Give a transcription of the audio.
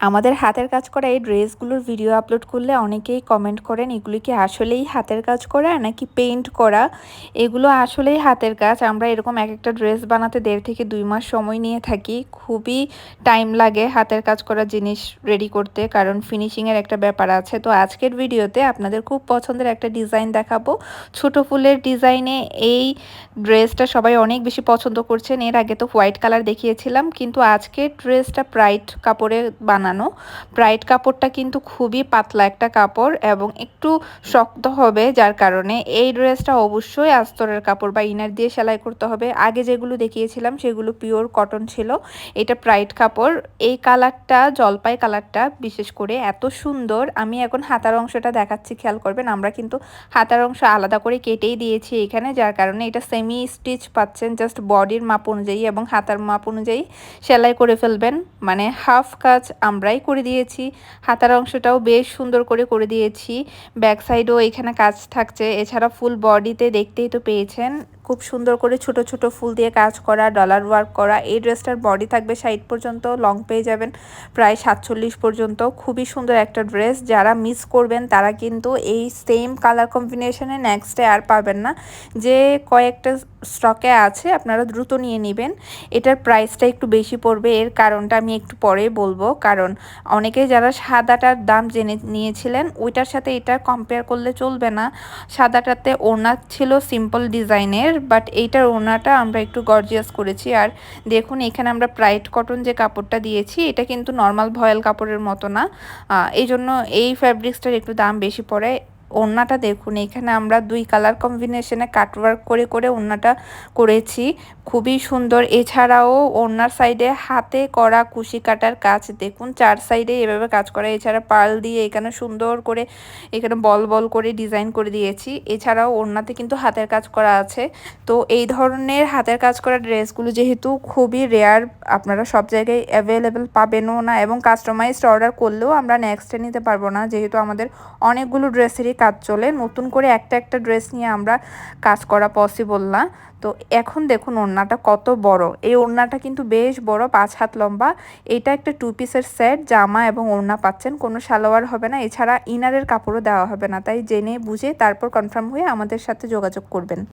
আমাদের হাতের কাজ করা এই ড্রেসগুলোর ভিডিও আপলোড করলে অনেকেই কমেন্ট করেন এগুলি কি আসলেই হাতের কাজ করা নাকি পেইন্ট করা। এগুলো আসলেই হাতের কাজ। আমরা এরকম এক একটা ড্রেস বানাতে 1.5 থেকে 2 মাস সময় নিয়ে থাকি। খুবই টাইম লাগে হাতের কাজ করা জিনিস রেডি করতে, কারণ ফিনিশিংয়ের একটা ব্যাপার আছে। তো আজকের ভিডিওতে আপনাদের খুব পছন্দের একটা ডিজাইন দেখাবো। ছোট ফুলের ডিজাইনে এই ড্রেসটা সবাই অনেক বেশি পছন্দ করছেন। এর আগে তো হোয়াইট কালার দেখিয়েছিলাম, কিন্তু আজকের ড্রেসটা ব্রাইট কাপড়ে বানানো। ব্রাইট কাপড়টা কিন্তু খুবই পাতলা একটা কাপড় এবং একটু শক্ত হবে, যার কারণে এই ড্রেসটা অবশ্যই আস্তরের কাপড় বা ইনার দিয়ে সেলাই করতে হবে। আগে যেগুলো দেখিয়েছিলাম সেগুলো পিওর কটন ছিল, এটা ব্রাইট কাপড়। এই কালারটা, জলপাই কালারটা বিশেষ করে এত সুন্দর। আমি এখন হাতার অংশটা দেখাচ্ছি, খেয়াল করবেন। আমরা কিন্তু হাতার অংশ আলাদা করে কেটেই দিয়েছি এখানে, যার কারণে এটা সেমি স্টিচ পাচ্ছেন। জাস্ট বডির মাপ অনুযায়ী এবং হাতার মাপ অনুযায়ী সেলাই করে ফেলবেন। মানে হাফ কাজ আমরাই করে দিয়েছি, হাতার অংশটাও বেশ সুন্দর করে দিয়েছি। ব্যাক সাইডও এখানে কাজ থাকছে। এছাড়া ফুল বডিতে দেখতেই তো পেয়েছেন খুব সুন্দর করে ছোট ছোট ফুল দিয়ে কাজ করা, ডলার ওয়ার্ক করা। এই ড্রেসটার বডি থাকবে 60 পর্যন্ত, লং পেয়ে যাবেন প্রায় 47 পর্যন্ত। খুবই সুন্দর একটা ড্রেস। যারা মিস করবেন তারা কিন্তু এই সেম কালার কম্বিনেশনে নেক্সটে আর পাবেন না। যে কয়েকটা স্টকে আছে আপনারা দ্রুত নিয়ে নেবেন। এটার প্রাইসটা একটু বেশি পড়বে, এর কারণটা আমি একটু পরে বলবো। কারণ অনেকেই যারা সাদাটার দাম জেনে নিয়েছিলেন, ওইটার সাথে এটা কম্পেয়ার করলে চলবে না। সাদাটাতে ওড়না ছিল সিম্পল ডিজাইনের, বাট এইটার ওড়নাটা আমরা একটু গর্জিয়াস করেছি। আর দেখুন এখানে আমরা ব্রাইট কটন যে কাপড়টা দিয়েছি, এটা কিন্তু নর্মাল ভয়েল কাপড়ের মতো না, এই জন্য এই ফ্যাব্রিক্সটার একটু দাম বেশি পড়ে। ওড়নাটা দেখুন, এখানে আমরা 2 কালার কম্বিনেশনে কাটওয়ার্ক করে ওড়নাটা করেছি, খুবই সুন্দর। এছাড়াও ওড়নার সাইডে হাতে করা কুশি কাটার কাজ দেখুন, 4 সাইডে এভাবে কাজ করা। এছাড়া পার্ল দিয়ে এখানে সুন্দর করে এখানে বল করে ডিজাইন করে দিয়েছি। এছাড়াও ওড়নাতে কিন্তু হাতের কাজ করা আছে। তো এই ধরনের হাতের কাজ করা ড্রেসগুলো যেহেতু খুবই রেয়ার, আপনারা সব জায়গায় অ্যাভেলেবেল পাবেনও না, এবং কাস্টমাইজড অর্ডার করলেও আমরা নেক্সটে নিতে পারবো না, যেহেতু আমাদের অনেকগুলো ড্রেসেরই কাজ চলে। নতুন করে একটা ড্রেস নিয়ে আমরা কাজ করা পসিবল না। তো এখন দেখুন ওড়নাটা কত বড়। এই ওড়নাটা কিন্তু বেশ বড়, 5 হাত লম্বা। এটা একটা 2 পিসের সেট, জামা এবং ওড়না পাচ্ছেন, কোনো সালোয়ার হবে না। এছাড়া ইনারের কাপড়ও দেওয়া হবে না। তাই জেনে বুঝে তারপর কনফার্ম হয়ে আমাদের সাথে যোগাযোগ করবেন।